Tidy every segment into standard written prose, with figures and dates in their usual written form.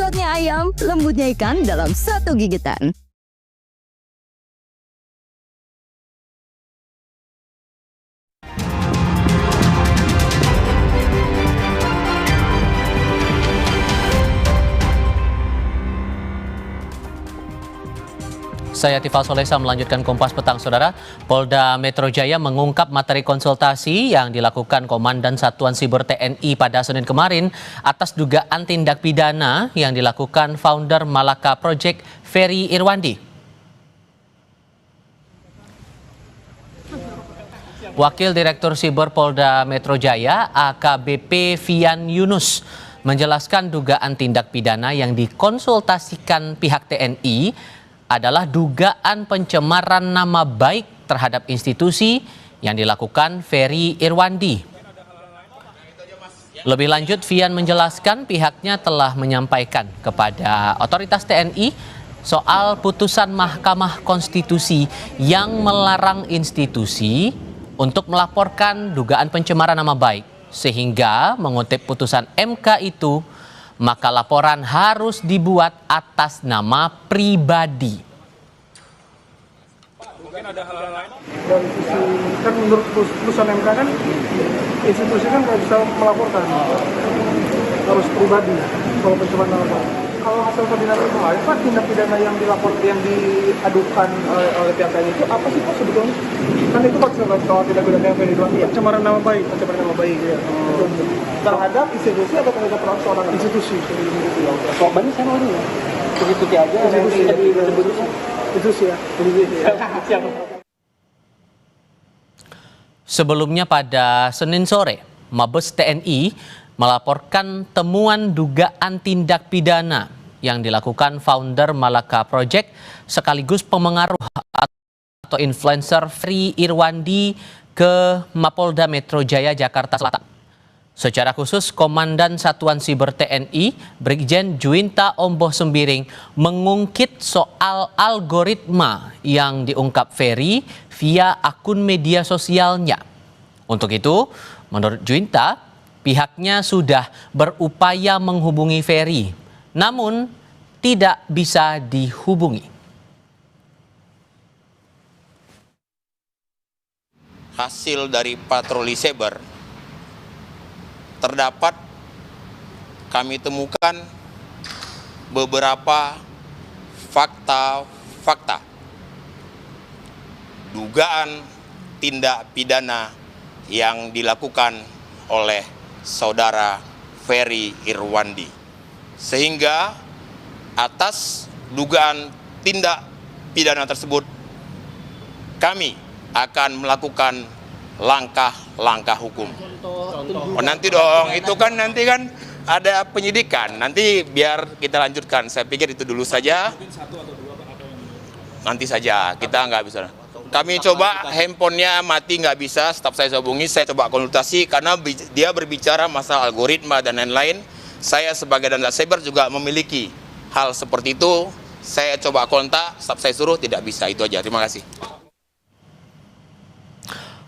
Sedotnya ayam, lembutnya ikan dalam satu gigitan. Saya Tifal Solesa melanjutkan Kompas Petang, Saudara. Polda Metro Jaya mengungkap materi konsultasi yang dilakukan Komandan Satuan Siber TNI pada Senin kemarin atas dugaan tindak pidana yang dilakukan founder Malaka Project Ferry Irwandi. Wakil Direktur Siber Polda Metro Jaya AKBP Vian Yunus menjelaskan dugaan tindak pidana yang dikonsultasikan pihak TNI adalah dugaan pencemaran nama baik terhadap institusi yang dilakukan Ferry Irwandi. Lebih lanjut, Vian menjelaskan pihaknya telah menyampaikan kepada otoritas TNI soal putusan Mahkamah Konstitusi yang melarang institusi untuk melaporkan dugaan pencemaran nama baik. Sehingga mengutip putusan MK itu, maka laporan harus dibuat atas nama pribadi. Mungkin ada hal-hal lain? Dari sisi, kan menurut putusan MK kan, institusi kan nggak bisa melaporkan, harus pribadi kalau pencemaran nama baik. Kalau hasil koordinasi kemarin, Pak, tindak pidana yang diadukan oleh pihak TNI itu apa sih Pak sebetulnya? Kan itu Pak kalau tindak pidana yang pencemaran nama baik, ya. Terhadap institusi atau terhadap seorang institusi? Korbannya saya mau ya. Institusi aja. Institusi ya. Sebelumnya pada Senin sore, Mabes TNI melaporkan temuan dugaan tindak pidana yang dilakukan founder Malaka Project sekaligus pemengaruh atau influencer Ferry Irwandi ke Mapolda Metro Jaya Jakarta Selatan. Secara khusus, Komandan Satuan Siber TNI, Brigjen Juwinta Omboh Sembiring, mengungkit soal algoritma yang diungkap Ferry via akun media sosialnya. Untuk itu, menurut Juwinta, pihaknya sudah berupaya menghubungi Ferry, namun tidak bisa dihubungi. Hasil dari patroli cyber terdapat kami temukan beberapa fakta dugaan tindak pidana yang dilakukan oleh saudara Ferry Irwandi, sehingga atas dugaan tindak pidana tersebut kami akan melakukan langkah-langkah hukum. Oh, nanti dong, itu kan nanti kan ada penyidikan. Nanti biar kita lanjutkan. Saya pikir itu dulu saja. Nanti saja, kita nggak bisa. Kami coba handphonenya mati nggak bisa, staf saya hubungi, saya coba konsultasi karena dia berbicara masalah algoritma dan lain-lain. Saya sebagai Dandat Cyber juga memiliki hal seperti itu. Saya coba kontak, staf saya suruh tidak bisa. Itu aja. Terima kasih.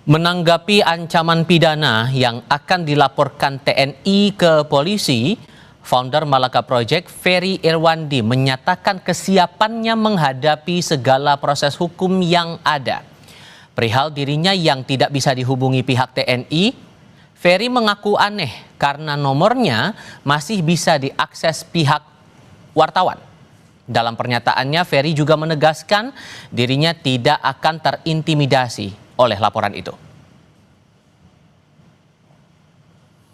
Menanggapi ancaman pidana yang akan dilaporkan TNI ke polisi, founder Malaka Project Ferry Irwandi menyatakan kesiapannya menghadapi segala proses hukum yang ada. Perihal dirinya yang tidak bisa dihubungi pihak TNI, Ferry mengaku aneh karena nomornya masih bisa diakses pihak wartawan. Dalam pernyataannya, Ferry juga menegaskan dirinya tidak akan terintimidasi oleh laporan itu.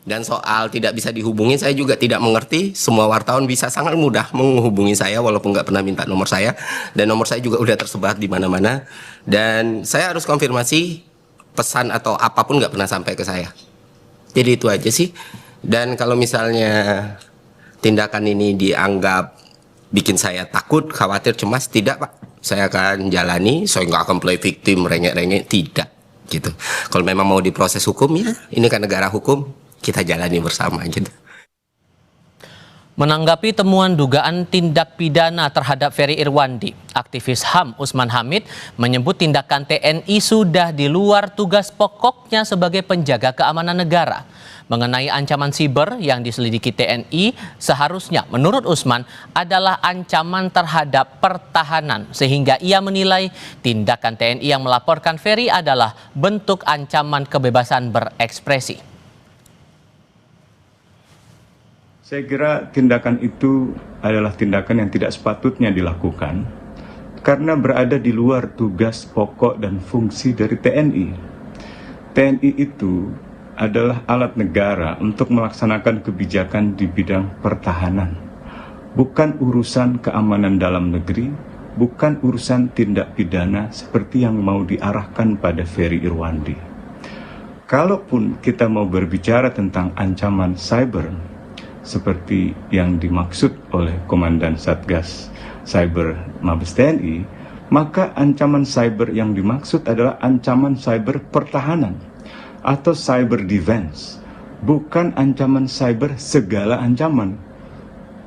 Dan soal tidak bisa dihubungi, saya juga tidak mengerti. Semua wartawan bisa sangat mudah menghubungi saya walaupun nggak pernah minta nomor saya. Dan nomor saya juga udah tersebar di mana-mana. Dan saya harus konfirmasi pesan atau apapun nggak pernah sampai ke saya. Jadi itu aja sih. Dan kalau misalnya tindakan ini dianggap bikin saya takut, khawatir, cemas, tidak Pak. Saya akan jalani, saya nggak akan play victim, rengek-rengek, tidak gitu. Kalau memang mau diproses hukum, ya ini kan negara hukum, kita jalani bersama gitu. Menanggapi temuan dugaan tindak pidana terhadap Ferry Irwandi, aktivis HAM Usman Hamid menyebut tindakan TNI sudah di luar tugas pokoknya sebagai penjaga keamanan negara. Mengenai ancaman siber yang diselidiki TNI, seharusnya menurut Usman adalah ancaman terhadap pertahanan, sehingga ia menilai tindakan TNI yang melaporkan Ferry adalah bentuk ancaman kebebasan berekspresi. Saya kira tindakan itu adalah tindakan yang tidak sepatutnya dilakukan karena berada di luar tugas pokok dan fungsi dari TNI. TNI itu adalah alat negara untuk melaksanakan kebijakan di bidang pertahanan, bukan urusan keamanan dalam negeri, bukan urusan tindak pidana seperti yang mau diarahkan pada Ferry Irwandi. Kalaupun kita mau berbicara tentang ancaman cyber, seperti yang dimaksud oleh Komandan Satgas Cyber Mabes TNI, maka ancaman cyber yang dimaksud adalah ancaman cyber pertahanan atau cyber defense, bukan ancaman cyber segala ancaman.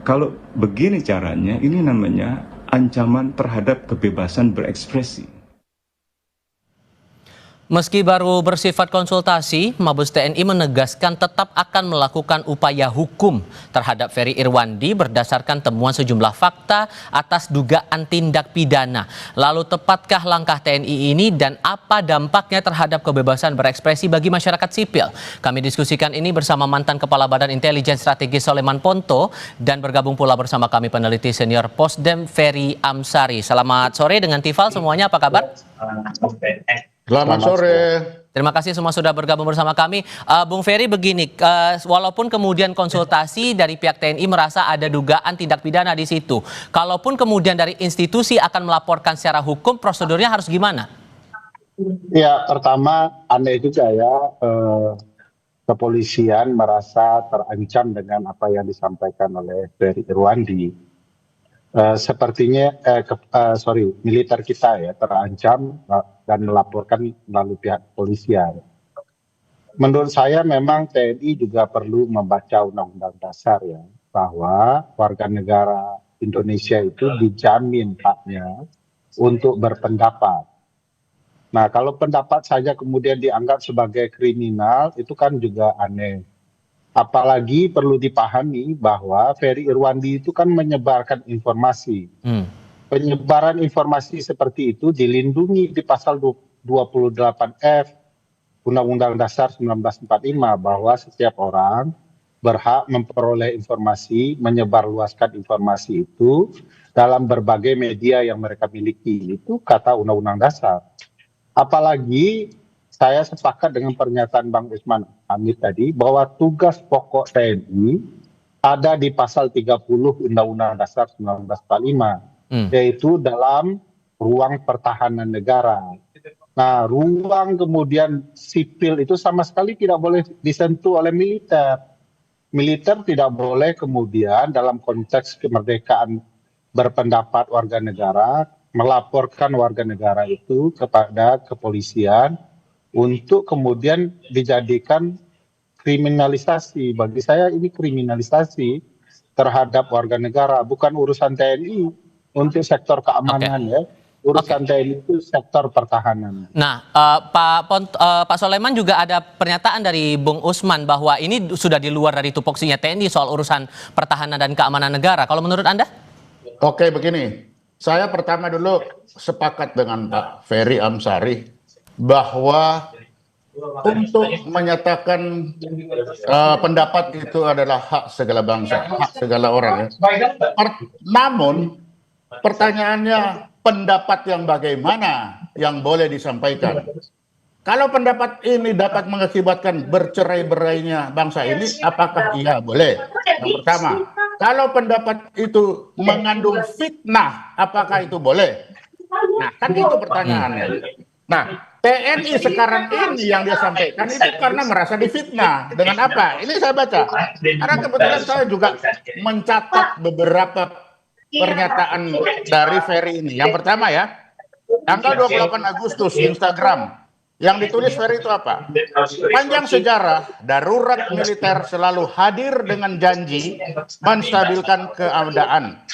Kalau begini caranya, ini namanya ancaman terhadap kebebasan berekspresi. Meski baru bersifat konsultasi, Mabes TNI menegaskan tetap akan melakukan upaya hukum terhadap Ferry Irwandi berdasarkan temuan sejumlah fakta atas dugaan tindak pidana. Lalu tepatkah langkah TNI ini dan apa dampaknya terhadap kebebasan berekspresi bagi masyarakat sipil? Kami diskusikan ini bersama mantan Kepala Badan Intelijen Strategis Soleman Ponto dan bergabung pula bersama kami peneliti senior Posdem Ferry Amsari. Selamat sore dengan Tifal, semuanya apa kabar? Selamat sore. Terima kasih semua sudah bergabung bersama kami. Bung Ferry, begini, walaupun kemudian konsultasi dari pihak TNI merasa ada dugaan tindak pidana di situ, kalaupun kemudian dari institusi akan melaporkan secara hukum, prosedurnya harus gimana? Ya, pertama aneh juga ya, kepolisian merasa terancam dengan apa yang disampaikan oleh Ferry Irwandi. Sepertinya militer kita ya terancam dan melaporkan melalui pihak kepolisian. Menurut saya memang TNI juga perlu membaca Undang-Undang Dasar ya, bahwa warga negara Indonesia itu dijamin haknya untuk berpendapat. Nah, kalau pendapat saja kemudian dianggap sebagai kriminal, itu kan juga aneh. Apalagi perlu dipahami bahwa Ferry Irwandi itu kan menyebarkan informasi. Penyebaran informasi seperti itu dilindungi di pasal 28F Undang-Undang Dasar 1945 bahwa setiap orang berhak memperoleh informasi, menyebarluaskan informasi itu dalam berbagai media yang mereka miliki. Itu kata Undang-Undang Dasar. Apalagi saya sepakat dengan pernyataan Bang Usman Hamid tadi bahwa tugas pokok TNI ada di pasal 30 Undang-Undang Dasar 1945, yaitu dalam ruang pertahanan negara. Nah, ruang kemudian sipil itu sama sekali tidak boleh disentuh oleh militer. Militer tidak boleh kemudian dalam konteks kemerdekaan berpendapat warga negara, melaporkan warga negara itu kepada kepolisian, untuk kemudian dijadikan kriminalisasi. Bagi saya ini kriminalisasi terhadap warga negara, bukan urusan TNI untuk sektor keamanan ya. Urusan TNI itu sektor pertahanan. Nah, Pak Soleman juga ada pernyataan dari Bung Usman bahwa ini sudah di luar dari tupoksinya TNI soal urusan pertahanan dan keamanan negara. Kalau menurut Anda? Oke, begini. Saya pertama dulu sepakat dengan Pak Ferry Amsari bahwa untuk menyatakan pendapat itu adalah hak segala bangsa, hak segala orang. Ya. Namun pertanyaannya pendapat yang bagaimana yang boleh disampaikan? Kalau pendapat ini dapat mengakibatkan bercerai-berainya bangsa ini, apakah iya boleh? Yang pertama, kalau pendapat itu mengandung fitnah, apakah itu boleh? Nah, kan itu pertanyaannya. Nah, TNI sekarang ini yang dia sampaikan itu karena merasa difitnah. Dengan apa? Ini saya baca. Karena kebetulan saya juga mencatat beberapa pernyataan dari Ferry ini. Yang pertama ya, tanggal 28 Agustus Instagram. Yang ditulis Ferry itu apa? Panjang sejarah, darurat militer selalu hadir dengan janji menstabilkan keadaan.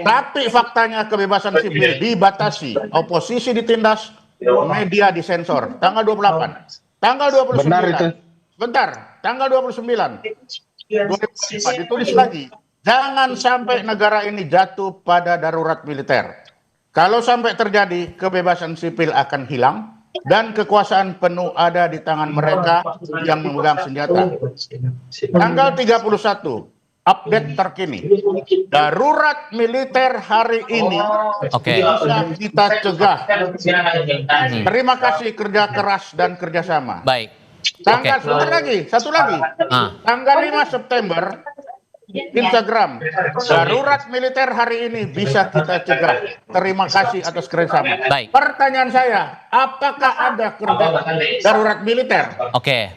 Tapi faktanya kebebasan sipil dibatasi, oposisi ditindas, media disensor. Tanggal 28. Tanggal 29. Benar itu. Bentar, tanggal 29. 2004 ditulis lagi. Jangan sampai negara ini jatuh pada darurat militer. Kalau sampai terjadi, kebebasan sipil akan hilang dan kekuasaan penuh ada di tangan mereka yang memegang senjata. Tanggal 31, update terkini. Darurat militer hari ini bisa kita cegah. Terima kasih kerja keras dan kerjasama. Baik. Tanggal satu lagi. Tanggal 5 September, Instagram, darurat militer hari ini bisa kita cegah. Terima kasih atas kerjasama. Baik. Pertanyaan saya, apakah ada kerja darurat militer? Oke.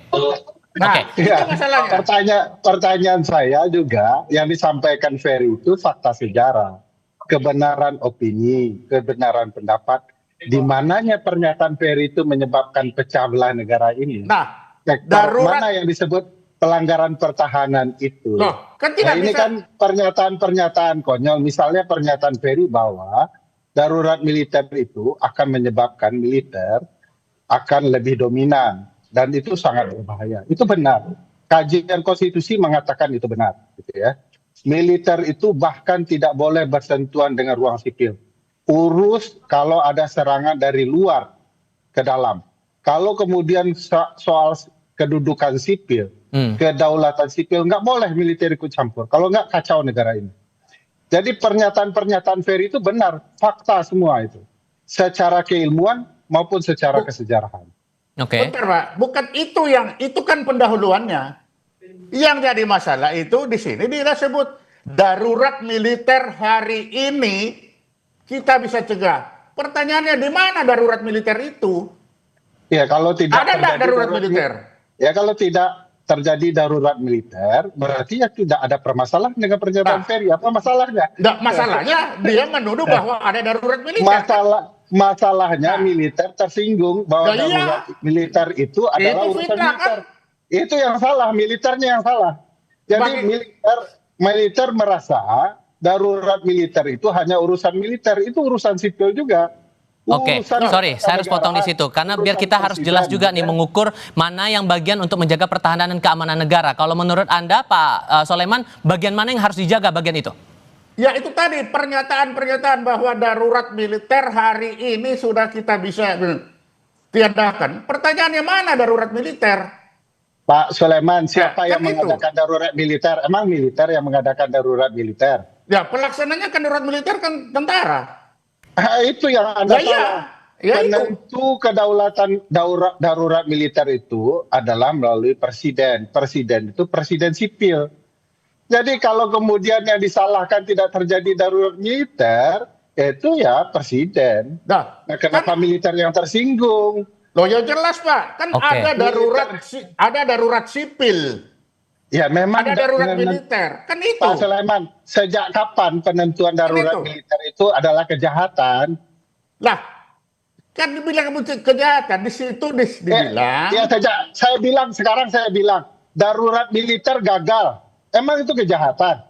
Nah, itu masalahnya. Pertanyaan saya juga yang disampaikan Ferry itu fakta sejarah, kebenaran opini, kebenaran pendapat. Di mananya pernyataan Ferry itu menyebabkan pecah belah negara ini? Nah, darurat mana yang disebut pelanggaran pertahanan itu? Loh, kan tidak ini bisa. kan pernyataan-pernyataan konyol. Misalnya pernyataan Ferry bahwa darurat militer itu akan menyebabkan militer akan lebih dominan dan itu sangat berbahaya. Itu benar. Kajian konstitusi mengatakan itu benar, gitu ya. Militer itu bahkan tidak boleh bersentuhan dengan ruang sipil. Urus kalau ada serangan dari luar ke dalam. Kalau kemudian soal kedudukan sipil, kedaulatan sipil, nggak boleh militer ikut campur. Kalau nggak kacau negara ini. Jadi pernyataan-pernyataan Ferry itu benar, fakta semua itu. Secara keilmuan maupun secara kesejarahan. Bentar, Pak. Bukan itu kan pendahuluannya. Yang jadi masalah itu di sini disebut darurat militer hari ini kita bisa cegah. Pertanyaannya di mana darurat militer itu? Ya kalau tidak ada nggak darurat militer? Ya kalau tidak terjadi darurat militer, berarti ya tidak ada permasalahan dengan pernyataan Ferry. Apa masalahnya? Nggak, masalahnya dia menuduh bahwa ada darurat militer. Masalahnya militer tersinggung bahwa darurat militer itu adalah urusan militer. Itu yang salah, militernya yang salah. Jadi militer merasa darurat militer itu hanya urusan militer, itu urusan sipil juga. Oke, sorry, saya harus potong di situ karena biar kita harus jelas juga nih mengukur mana yang bagian untuk menjaga pertahanan dan keamanan negara. Kalau menurut Anda, Pak Soleman, bagian mana yang harus dijaga bagian itu? Ya itu tadi pernyataan-pernyataan bahwa darurat militer hari ini sudah kita bisa tiadakan. Pertanyaannya mana darurat militer? Pak Soleman, siapa yang mengadakan darurat militer? Emang militer yang mengadakan darurat militer? Ya pelaksananya kan darurat militer kan tentara. Itu yang Anda salah. Penentu kedaulatan darurat militer itu adalah melalui presiden. Presiden itu presiden sipil. Jadi kalau kemudian yang disalahkan tidak terjadi darurat militer, itu ya presiden. Nah, kenapa militer yang tersinggung? Loh ya jelas Pak, kan ada darurat sipil. Ya memang ada darurat militer, kan itu. Pak Sulaiman, sejak kapan penentuan darurat militer itu adalah kejahatan? Lah, kan dibilang kejahatan, di situ dibilang. Ya sejak sekarang saya bilang darurat militer gagal. Emang itu kejahatan?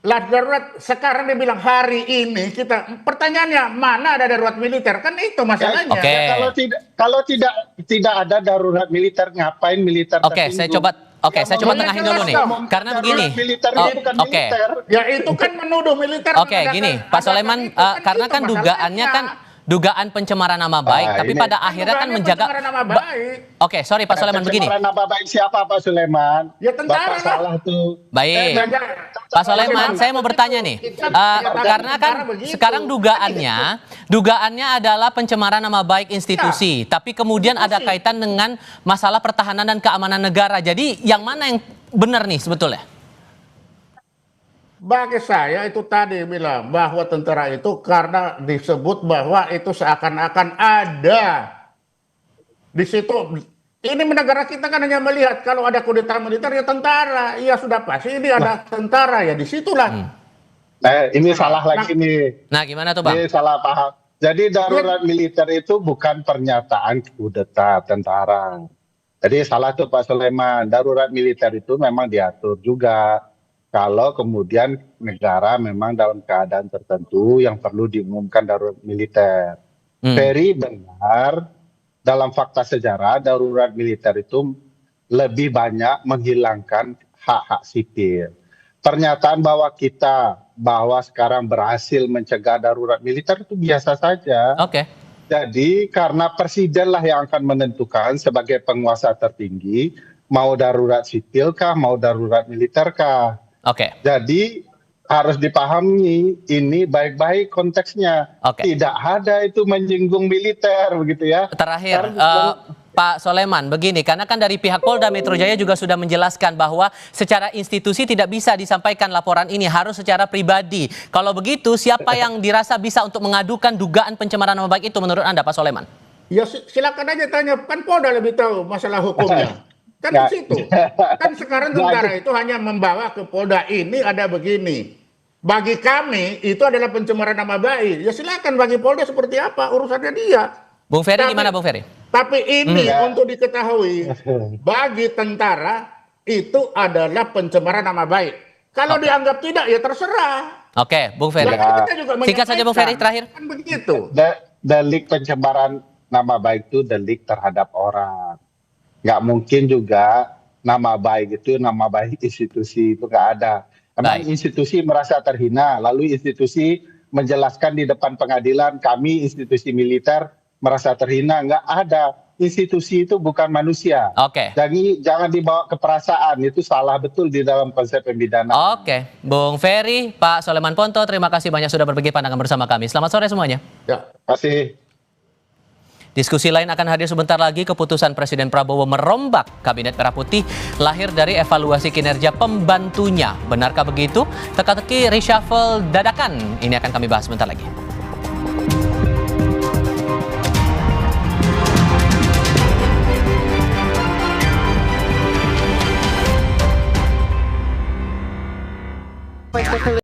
Lah darurat sekarang dia bilang hari ini kita pertanyaannya mana ada darurat militer, kan itu masalahnya. Ya, kalau tidak ada darurat militer, ngapain militer tersinggung? Saya coba tengahin dulu nih. Karena begini. Ya itu kan menuduh militer. Gini, Pak Soleman, karena kan dugaannya kan dugaan pencemaran nama baik, tapi pada akhirnya kan menjaga. Sorry Pak Soleman, begini. Pencemaran nama baik siapa Pak Soleman? Ya tentara Bapak salah tuh. Baik, Pak Soleman, saya mau bertanya nih, karena kan sekarang dugaannya adalah pencemaran nama baik institusi, tapi kemudian ada kaitan dengan masalah pertahanan dan keamanan negara. Jadi yang mana yang benar nih sebetulnya? Bagi saya itu tadi bilang bahwa tentara itu karena disebut bahwa itu seakan-akan ada di situ. Ini negara kita kan hanya melihat kalau ada kudeta militer ya tentara, iya sudah pasti ini ada tentara ya disitulah. Ini salah lagi nih. Nah gimana tuh Bang? Ini salah paham. Jadi darurat militer itu bukan pernyataan kudeta tentara. Jadi salah tuh Pak Sulaiman. Darurat militer itu memang diatur juga kalau kemudian negara memang dalam keadaan tertentu yang perlu diumumkan darurat militer. Very benar, dalam fakta sejarah darurat militer itu lebih banyak menghilangkan hak-hak sipil. Pernyataan bahwa sekarang berhasil mencegah darurat militer itu biasa saja. Oke. Jadi karena presiden lah yang akan menentukan sebagai penguasa tertinggi mau darurat sipil kah, mau darurat militer kah. Oke. Jadi harus dipahami ini baik-baik konteksnya. Oke. Tidak ada itu menyinggung militer begitu ya. Terakhir, Pak Soleman, begini, karena kan dari pihak Polda Metro Jaya juga sudah menjelaskan bahwa secara institusi tidak bisa disampaikan laporan ini, harus secara pribadi. Kalau begitu, siapa yang dirasa bisa untuk mengadukan dugaan pencemaran nama baik itu menurut Anda, Pak Soleman? Ya silakan aja tanya, kan Polda lebih tahu masalah hukumnya. Kan di situ. Kan sekarang tentara itu hanya membawa ke Polda ini ada begini. Bagi kami itu adalah pencemaran nama baik. Ya silakan bagi Polda seperti apa urusannya dia. Bung Ferry gimana Bung Ferry? Tapi ini untuk diketahui, bagi tentara itu adalah pencemaran nama baik. Kalau dianggap tidak ya terserah. Oke, Bung Ferry. Singkat saja Bung Ferry, terakhir. Kan begitu. Delik pencemaran nama baik itu delik terhadap orang. Nggak mungkin juga nama baik itu nama baik institusi itu nggak ada. Karena institusi merasa terhina, lalu institusi menjelaskan di depan pengadilan kami institusi militer merasa terhina, nggak ada. Institusi itu bukan manusia. Oke. Jadi jangan dibawa ke perasaan, itu salah betul di dalam konsep pemidanaan. Oke, Bung Ferry, Pak Soleman Ponto, terima kasih banyak sudah berbagi pandangan bersama kami. Selamat sore semuanya. Ya. Terima kasih. Diskusi lain akan hadir sebentar lagi. Keputusan Presiden Prabowo merombak Kabinet Merah Putih lahir dari evaluasi kinerja pembantunya. Benarkah begitu? Teka-teki reshuffle dadakan. Ini akan kami bahas sebentar lagi.